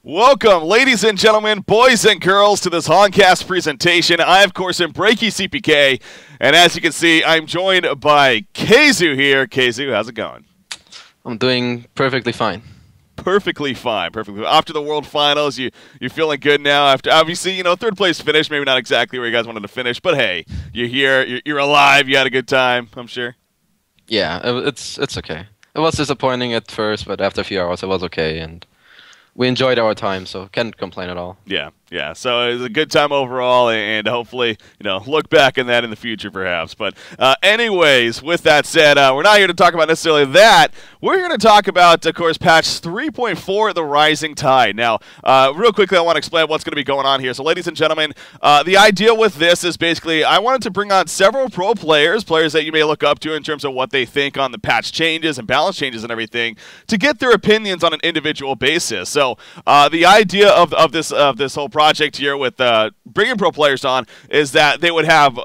Welcome, ladies and gentlemen, boys and girls, to this Honcast presentation. I, of course, am BreakyCPK, and as you can see, I'm joined by Khezu here. Khezu, how's it going? I'm doing perfectly fine. Perfectly fine, perfectly fine. After the World Finals, you're feeling good now. After, obviously, third place finish, maybe not exactly where you guys wanted to finish, but hey, you're here, you're alive, you had a good time, I'm sure. Yeah, it's okay. It was disappointing at first, but after a few hours, it was okay, and we enjoyed our time, so can't complain at all. Yeah. So it was a good time overall, and hopefully, look back on that in the future, perhaps. But anyways, with that said, we're not here to talk about necessarily that. We're here to talk about, of course, patch 3.4, the Rising Tide. Now, real quickly, I want to explain what's going to be going on here. So, ladies and gentlemen, the idea with this is basically I wanted to bring on several pro players that you may look up to in terms of what they think on the patch changes and balance changes and everything, to get their opinions on an individual basis. So, the idea of this whole project here with bringing pro players on is that they would have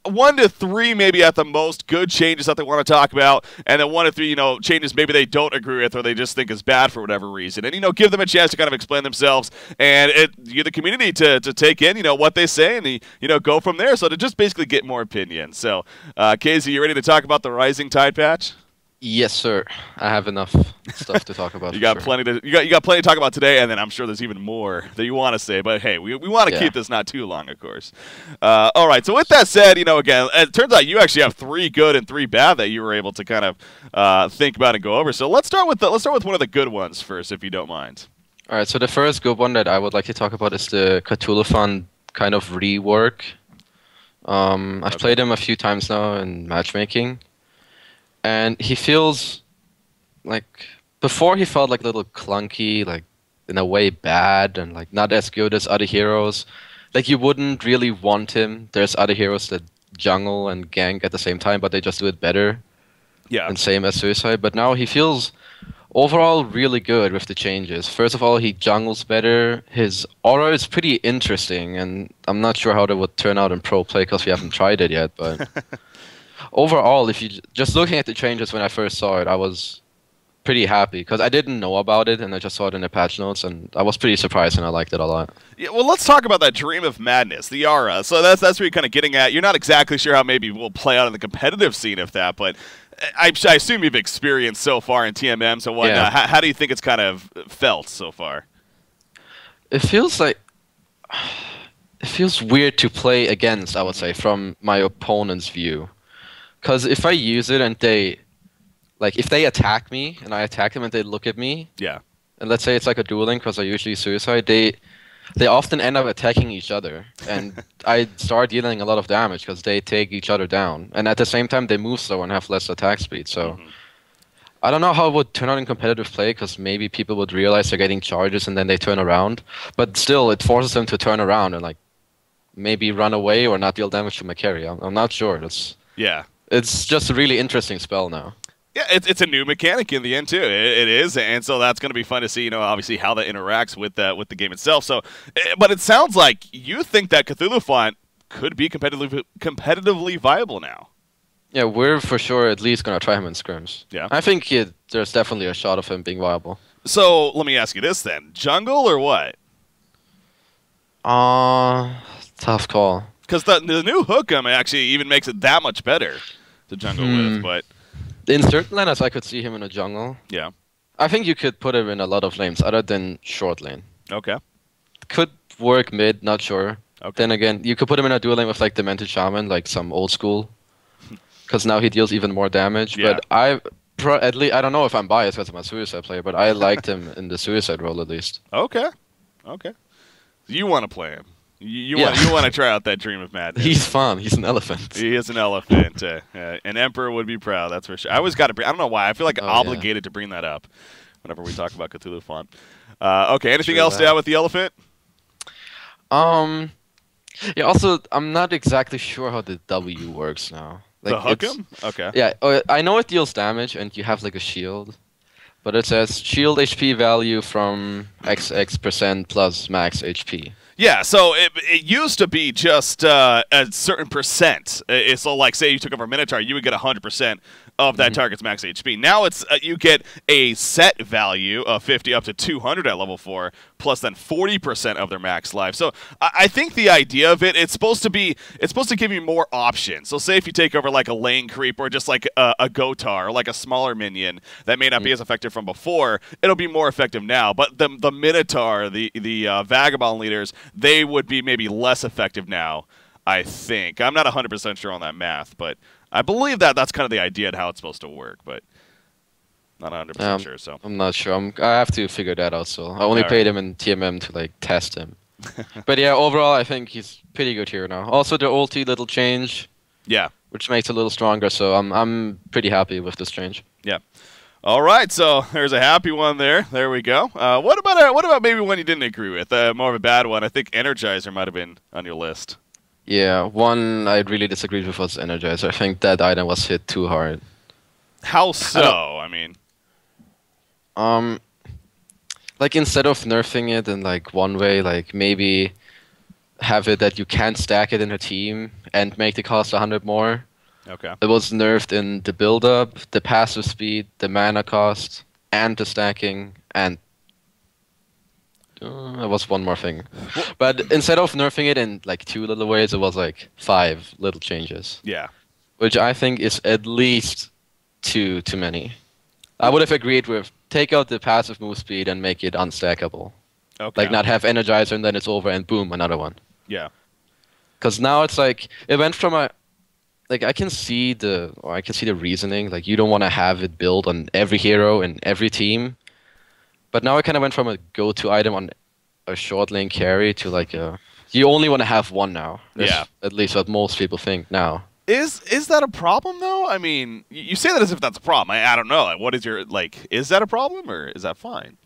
1 to 3 maybe at the most good changes that they want to talk about, and then 1 to 3 changes maybe they don't agree with or they just think is bad for whatever reason, and give them a chance to kind of explain themselves and the community to take in what they say and go from there, so to just basically get more opinions. So Khezu, you ready to talk about the Rising Tide patch? Yes, sir. I have enough stuff to talk about. You got plenty to talk about today, and then I'm sure there's even more that you want to say. But hey, we want to keep this not too long, of course. All right. So with that said, again, it turns out you actually have 3 good and 3 bad that you were able to kind of think about and go over. So let's start with one of the good ones first, if you don't mind. All right. So the first good one that I would like to talk about is the Cthuluphant kind of rework. I've played him a few times now in matchmaking. And he feels like, before he felt like a little clunky, like in a way bad, and like not as good as other heroes. Like you wouldn't really want him. There's other heroes that jungle and gank at the same time, but they just do it better. Yeah. And same as Suicide. But now he feels overall really good with the changes. First of all, he jungles better. His aura is pretty interesting, and I'm not sure how that would turn out in pro play because we haven't tried it yet, but... Overall, if you just looking at the changes when I first saw it, I was pretty happy because I didn't know about it and I just saw it in the patch notes and I was pretty surprised and I liked it a lot. Yeah, well, let's talk about that Dream of Madness, the aura. So that's where you're kind of getting at. You're not exactly sure how maybe we'll play out in the competitive scene of that, but I assume you've experienced so far in TMM. So whatnot. Yeah. How do you think it's kind of felt so far? It feels like it feels weird to play against, I would say, from my opponent's view. Because if I use it and if they attack me and I attack them and they look at me, yeah, and let's say it's like a dueling because I usually Suicide, they often end up attacking each other, and I start dealing a lot of damage because they take each other down, and at the same time they move slower and have less attack speed. So I don't know how it would turn out in competitive play because maybe people would realize they're getting charges and then they turn around, but still it forces them to turn around and maybe run away or not deal damage to my carry. I'm not sure. It's just a really interesting spell now. Yeah, it's a new mechanic in the end too. It is, and so that's going to be fun to see. Obviously how that interacts with the game itself. So, but it sounds like you think that Cthuluphant could be competitively viable now. Yeah, we're for sure at least going to try him in scrims. Yeah, I think there's definitely a shot of him being viable. So let me ask you this then: jungle or what? Tough call. Because the new Hookem actually even makes it that much better to jungle with, but in certain lanes I could see him in a jungle. Yeah. I think you could put him in a lot of lanes other than short lane. Okay. Could work mid, not sure. Okay. Then again, you could put him in a dual lane with like Demented Shaman, like some old school. Because now he deals even more damage. Yeah. But at least I don't know if I'm biased because I'm a Suicide player, but I liked him in the Suicide role at least. Okay. You want to play him. You want to try out that Dream of Madness. He's fun. He's an elephant. He is an elephant. An emperor would be proud, that's for sure. I always got to bring... I don't know why. I feel like obligated to bring that up whenever we talk about Cthulhu okay, anything else to add with the elephant? Yeah, also, I'm not exactly sure how the W works now. The Hookem? Okay. Yeah, I know it deals damage and you have like a shield. But it says shield HP value from XX% plus max HP. Yeah, so it used to be just a certain percent. So, like, say you took over a Minotaur, you would get 100% of that target's max HP. Now it's you get a set value of 50 up to 200 at level 4, plus then 40% of their max life. So I think the idea of it's supposed to give you more options. So say if you take over like a lane creep or just like a Gotar or like a smaller minion that may not be as effective from before, it'll be more effective now. But the Minotaur, the Vagabond leaders, they would be maybe less effective now, I think. I'm not 100% sure on that math, but I believe that's kind of the idea of how it's supposed to work, but not 100% sure. So I'm not sure. I have to figure that out. So I only played him in TMM to like test him. But yeah, overall I think he's pretty good here now. Also the ulti little change, which makes it a little stronger. So I'm pretty happy with this change. Yeah. All right, so there's a happy one there. There we go. What about maybe one you didn't agree with? More of a bad one. I think Energizer might have been on your list. Yeah, one I really disagreed with was Energizer. I think that item was hit too hard. How so? I mean, like instead of nerfing it in like one way, like maybe have it that you can't stack it in a team and make the cost 100 more. Okay. It was nerfed in the build-up, the passive speed, the mana cost, and the stacking, and there was one more thing. But instead of nerfing it in like 2 little ways, it was like 5 little changes. Yeah. Which I think is at least too many. I would have agreed with take out the passive move speed and make it unstackable. Okay. Like not have Energizer and then it's over and boom, another one. Yeah. Because now it's like, it went from a... Like I can see the reasoning. Like you don't want to have it built on every hero in every team, but now it kind of went from a go-to item on a short lane carry to like you only want to have one now. That's at least what most people think now. Is that a problem though? I mean, you say that as if that's a problem. I don't know. Like, what is your is that a problem or is that fine?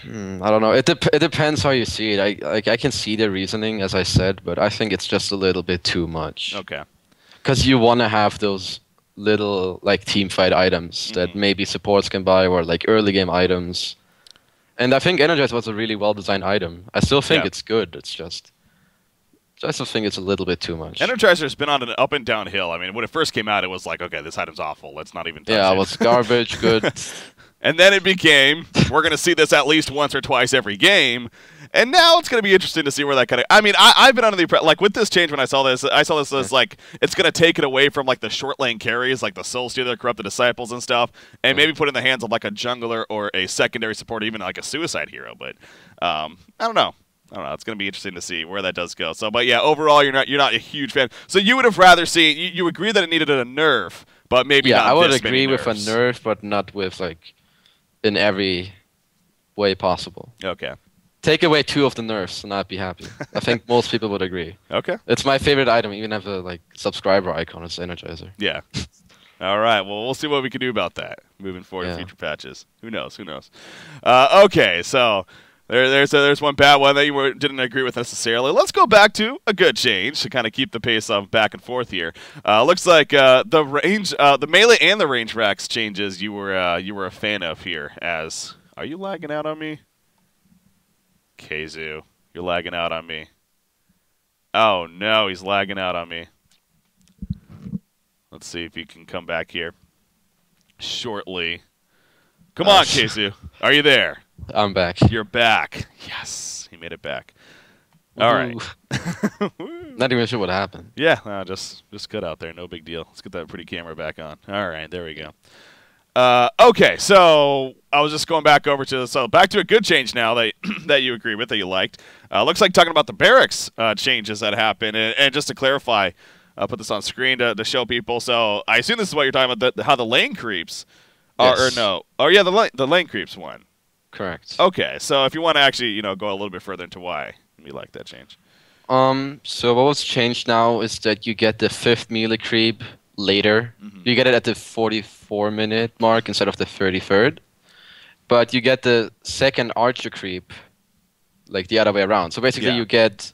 I don't know. It depends how you see it. I can see the reasoning, as I said, but I think it's just a little bit too much. Okay. Because you want to have those little like team fight items that maybe supports can buy or like early game items. And I think Energize was a really well designed item. I still think it's good. It's just I still think it's a little bit too much. Energizer's been on an up and down hill. I mean, when it first came out, it was like, okay, this item's awful. Let's not even touch it. Yeah, it was garbage, good. And then it became, we're going to see this at least once or twice every game. And now it's going to be interesting to see where that kind of... I mean, I've been under the impression... Like, with this change, when I saw this as, like, it's going to take it away from, like, the short lane carries, like the Soul Stealer, Corrupted Disciples and stuff, and maybe put it in the hands of, like, a jungler or a secondary support, even, like, a suicide hero. But, I don't know. It's going to be interesting to see where that does go. So, but, yeah, overall, you're not a huge fan. So you would have rather seen... You agree that it needed a nerf, but maybe not I would this agree many with a nerfs. nerf, but not with, like... in every way possible. Okay. Take away 2 of the nerfs and I'd be happy. I think most people would agree. Okay. It's my favorite item. Even have a like subscriber icon. It's Energizer. Yeah. All right. Well, we'll see what we can do about that moving forward in future patches. Who knows? Okay. So there's one bad one that you didn't agree with necessarily. Let's go back to a good change to kind of keep the pace of back and forth here. Looks like the range, the melee and the range racks changes you were a fan of here. Are you lagging out on me? Khezu, you're lagging out on me. Oh no, he's lagging out on me. Let's see if you can come back here shortly. Come on, Khezu. Are you there? I'm back. You're back. Yes, he made it back. All right. Not even sure what happened. Yeah, just cut out there. No big deal. Let's get that pretty camera back on. All right, there we go. Okay, so I was just going back over to back to a good change now that that you agree with, that you liked. Looks like talking about the barracks changes that happened, and just to clarify, I'll put this on screen to show people. So I assume this is what you're talking about, how the lane creeps are, or no? Oh yeah, the lane creeps one. Correct. Okay, so if you want to actually go a little bit further into why we like that change. So what was changed now is that you get the 5th melee creep later. You get it at the 44-minute mark instead of the 33rd. But you get the 2nd archer creep like the other way around. So basically you get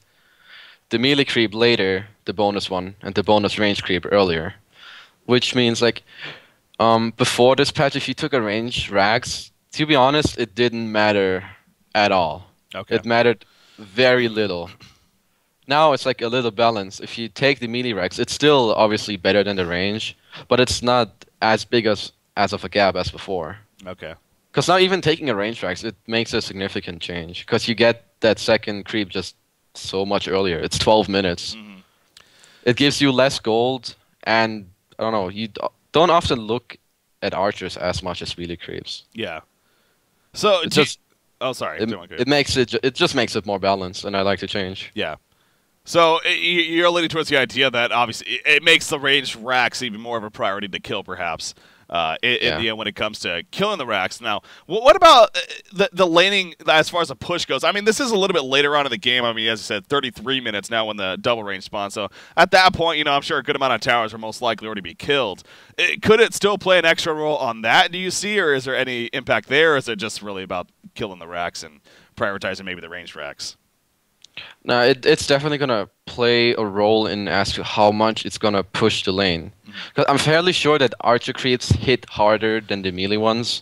the melee creep later, the bonus one, and the bonus range creep earlier. Which means like before this patch, if you took a range rags, to be honest, it didn't matter at all. Okay. It mattered very little. now it's like a little balance. If you take the melee Rex, it's still obviously better than the range, but it's not as big as of a gap as before. Okay. Because now even taking a range Rex, it makes a significant change. Because you get that second creep just so much earlier. It's 12 minutes. Mm-hmm. It gives you less gold, and I don't know, you don't often look at archers as much as melee creeps. Yeah. So It's just oh, sorry. it just makes it more balanced, and I like the change. Yeah. So you're leaning towards the idea that obviously it makes the ranged racks even more of a priority to kill, perhaps, in the end when it comes to killing the racks. Now, what about the laning as far as the push goes? I mean, this is a little bit later on in the game. I mean, as I said, 33 minutes now when the double range spawns. So at that point, you know, I'm sure a good amount of towers will most likely already be killed. Could it still play an extra role on that, do you see, or is there any impact there, or is it just really about killing the racks and prioritizing maybe the ranged racks? No, it's definitely gonna play a role in as to how much it's gonna push the lane. Because I'm fairly sure that archer creeps hit harder than the melee ones.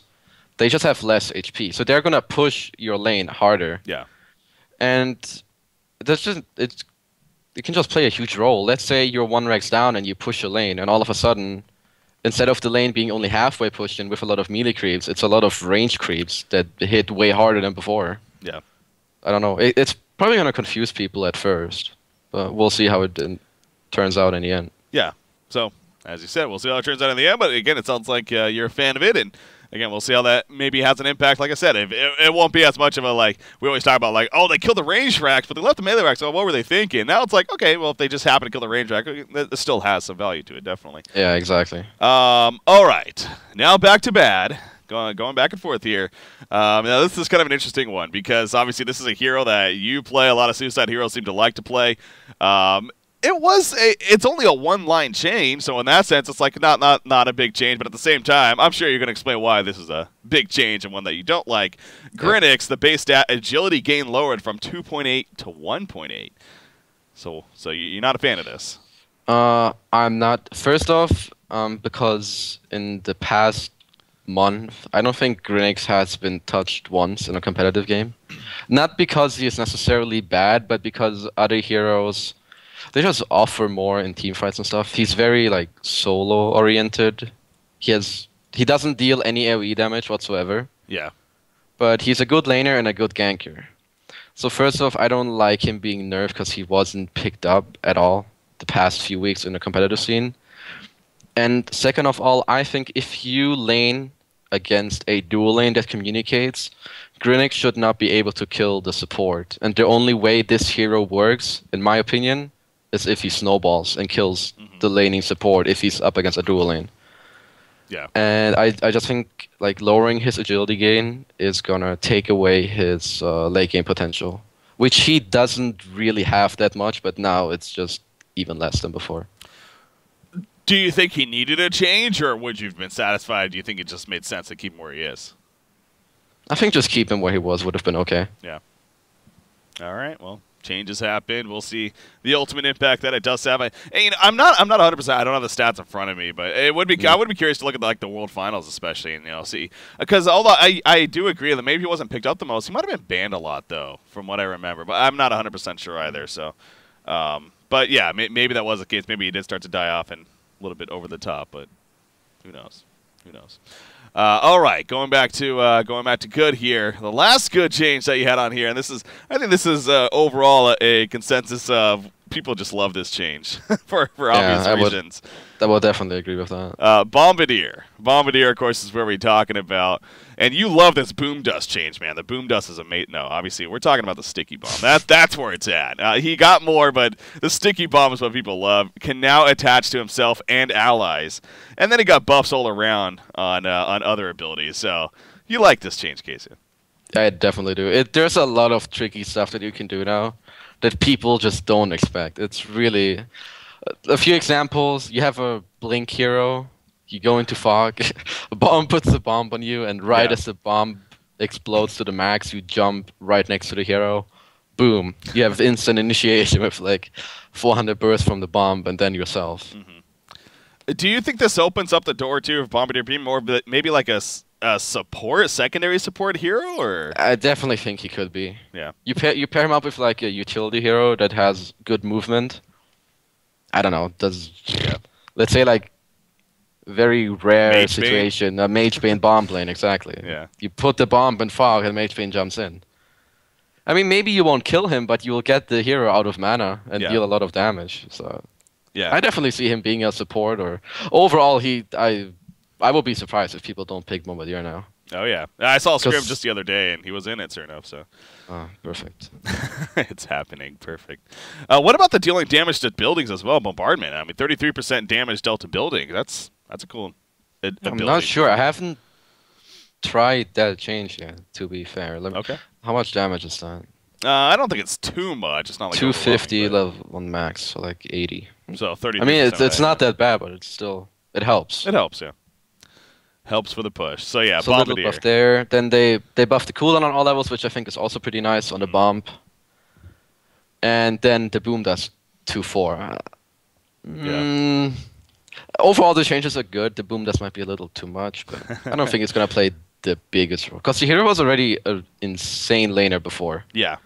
They just have less HP, so they're gonna push your lane harder. Yeah. And it can just play a huge role. Let's say you're one Rex down and you push a lane, and all of a sudden, instead of the lane being only halfway pushed in with a lot of melee creeps, it's a lot of range creeps that hit way harder than before. Yeah. I don't know. It's probably going to confuse people at first, but we'll see how it turns out in the end. Yeah. So, as you said, we'll see how it turns out in the end. But again, it sounds like you're a fan of it, and again, we'll see how that maybe has an impact. Like I said, it won't be as much of a, like, we always talk about, like, oh, they killed the range racks, but they left the melee racks. Oh, what were they thinking? Now it's like, okay, well, if they just happen to kill the range rack, it still has some value to it, definitely. Yeah, exactly. All right. Now back to bad. Going back and forth here. Now this is kind of an interesting one because obviously this is a hero that you play. A lot of Suicide heroes seem to like to play. It's only a one-line change, so in that sense, it's like not a big change. But at the same time, I'm sure you're going to explain why this is a big change and one that you don't like. Grinex, the base stat agility gain lowered from 2.8 to 1.8. So you're not a fan of this? I'm not. First off, because in the past month, I don't think Grinex has been touched once in a competitive game. Not because he is necessarily bad, but because other heroes, they just offer more in team fights and stuff. He's very like solo oriented. He doesn't deal any AoE damage whatsoever. Yeah. But he's a good laner and a good ganker. So first off, I don't like him being nerfed because he wasn't picked up at all the past few weeks in the competitive scene. And second of all, I think if you lane against a dual lane that communicates, Grinex should not be able to kill the support. And the only way this hero works, in my opinion, is if he snowballs and kills the laning support if he's up against a dual lane. Yeah. And I just think like lowering his agility gain is gonna take away his late game potential, which he doesn't really have that much, but now it's just even less than before. Do you think he needed a change, or would you have been satisfied? Do you think it just made sense to keep him where he is? I think just keep him where he was would have been okay. Yeah. All right. Well, changes happen. We'll see the ultimate impact that it does have. And, you know, I'm not 100%. I don't have the stats in front of me, but it would be. I would be curious to look at like the World Finals, especially, and see because although I do agree that maybe he wasn't picked up the most, he might have been banned a lot though, from what I remember. But I'm not 100% sure either. So, but yeah, maybe that was the case. Maybe he did start to die off and a little bit over the top, but who knows? Who knows? All right, going back to good here. The last good change that you had on here, and I think this is overall a consensus of people just love this change for obvious reasons. I will definitely agree with that. Bombardier. Bombardier, of course, is where we're talking about. And you love this boom dust change, man. The boom dust is amazing. No, obviously, we're talking about the sticky bomb. That's where it's at. He got more, but the sticky bomb is what people love. Can now attach to himself and allies. And then he got buffs all around on other abilities. So you like this change, Khezu. I definitely do. There's a lot of tricky stuff that you can do now that people just don't expect. It's really... A few examples, you have a blink hero, you go into fog, a bomb puts a bomb on you, and as the bomb explodes to the max, you jump right next to the hero. Boom. You have instant initiation with like 400 bursts from the bomb and then yourself. Do you think this opens up the door, too, of Bombardier being more maybe like a a secondary support hero, or I definitely think he could be. yeah, You pair him up with like a utility hero that has good movement. I don't know. Let's say like very rare Mage Bane? situation, a Mage Bane bomb plane, exactly. Yeah. You put the bomb in fog and Mage Bane jumps in. I mean, maybe you won't kill him, but you'll get the hero out of mana and deal a lot of damage. So yeah, I definitely see him being a support. Or overall, I will be surprised if people don't pick Bombardier now. oh yeah, I saw Scrim just the other day, and he was in it, sure enough. So, perfect. it's happening, perfect. What about the dealing damage to buildings as well? Bombardment. I mean, 33% damage dealt to building. That's a cool. I'm not sure. I haven't tried that change yet. To be fair, okay. How much damage is that? I don't think it's too much. It's not like 250 level 1 max, so like 80. So 30. I mean, it's not that bad, but it helps. It helps, yeah. Helps for the push. So yeah, so a little buff there. Then they buffed the cooldown on all levels, which I think is also pretty nice on the bomb. And then the boom does 2-4. Yeah. Overall, the changes are good. The boom does might be a little too much, but I don't think it's gonna play the biggest role. Because the hero was already an insane laner before. Yeah.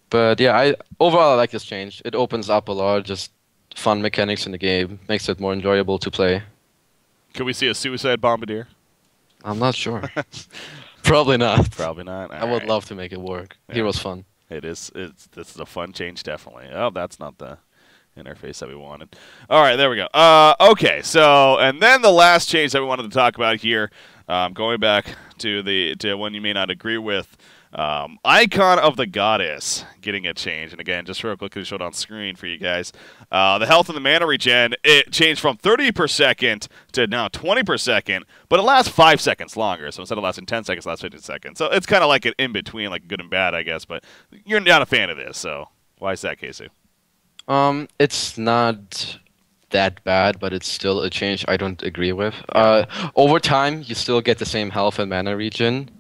But yeah, overall I like this change. It opens up a lot, just fun mechanics in the game, makes it more enjoyable to play. Could we see a suicide Bombardier? I'm not sure. Probably not. Probably not. I would love to make it work. Yeah. Hero's fun. It is. This is a fun change, definitely. Oh, that's not the interface that we wanted. All right, there we go. Okay, so and then the last change that we wanted to talk about here, going back to one you may not agree with. Icon of the Goddess getting a change. And again, just real quickly to show it on screen for you guys. The health and the mana regen, it changed from 30 per second to now 20 per second, but it lasts 5 seconds longer. So instead of lasting 10 seconds, it lasts 15 seconds. So it's kind of like an in-between, like good and bad, I guess. But you're not a fan of this, so why is that, Khezu? It's not that bad, but it's still a change I don't agree with. Over time, you still get the same health and mana regen,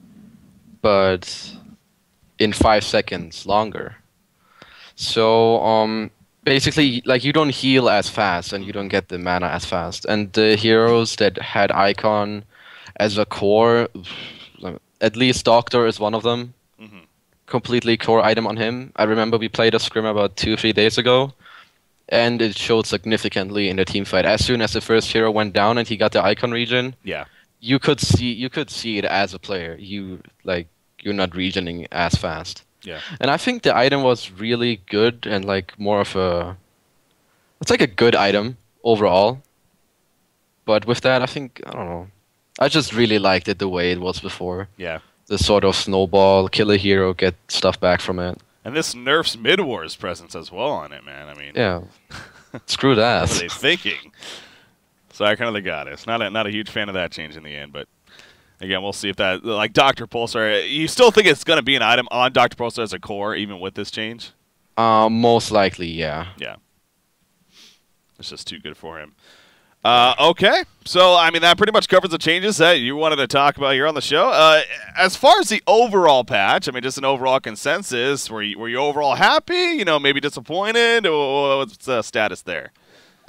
but in 5 seconds longer. So basically, like, you don't heal as fast and you don't get the mana as fast. And the heroes that had Icon as a core, at least Doctor is one of them. Mm-hmm. Completely core item on him. I remember we played a scrim about 2-3 days ago, and it showed significantly in the team fight. As soon as the first hero went down and he got the Icon regen, yeah, you could see it as a player. You're not regening as fast. Yeah. And I think the item was really good and like more of it's like a good item overall. But with that, I don't know. I just really liked it the way it was before. Yeah. The sort of snowball, kill a hero, get stuff back from it. And this nerfs mid-wars presence as well on it, man. I mean, yeah. Screw that. What are they thinking? So I kind of the Goddess. Not a huge fan of that change in the end, but again, we'll see if that, like Dr. Pulsar, you still think it's going to be an item on Dr. Pulsar as a core, even with this change? Most likely, yeah. Yeah. It's just too good for him. Okay, so I mean that pretty much covers the changes that you wanted to talk about here on the show. As far as the overall patch, I mean, just an overall consensus. Were you overall happy? You know, maybe disappointed? Or what's the status there?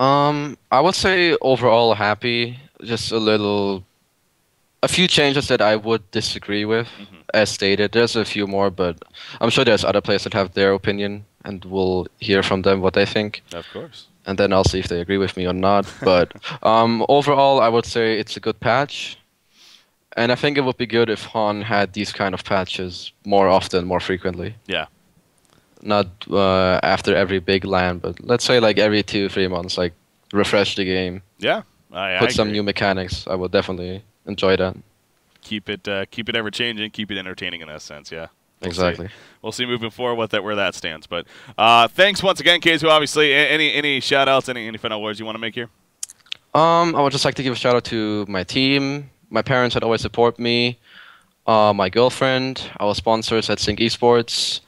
I would say overall happy. Just a few changes that I would disagree with, as stated. There's a few more, but I'm sure there's other players that have their opinion, and we'll hear from them what they think. Of course. And then I'll see if they agree with me or not. But overall, I would say it's a good patch. And I think it would be good if Han had these kind of patches more often, more frequently. Yeah. Not after every big LAN, but let's say like every 2-3 months, like refresh the game. Yeah. Put some new mechanics. I would definitely enjoy that. Keep it ever changing, keep it entertaining in that sense, yeah. Exactly. We'll see moving forward where that stands. But thanks once again, Khezu. Obviously, any shout-outs, any final words you want to make here? I would just like to give a shout-out to my team, my parents that always support me, my girlfriend, our sponsors at Sync Esports,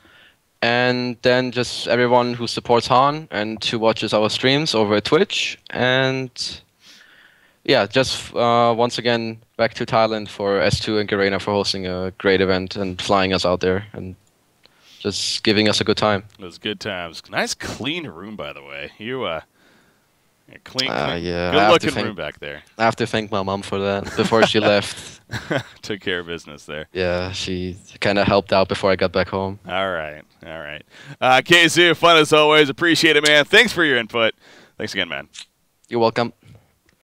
and then just everyone who supports Han and who watches our streams over at Twitch. And yeah, just once again, back to Thailand for S2 and Garena for hosting a great event and flying us out there and just giving us a good time. It was good times. Nice clean room, by the way. You're Clean, yeah. good-looking room back there. I have to thank my mom for that before she left. Took care of business there. Yeah, she kind of helped out before I got back home. All right. Khezu, fun as always. Appreciate it, man. Thanks for your input. Thanks again, man. You're welcome.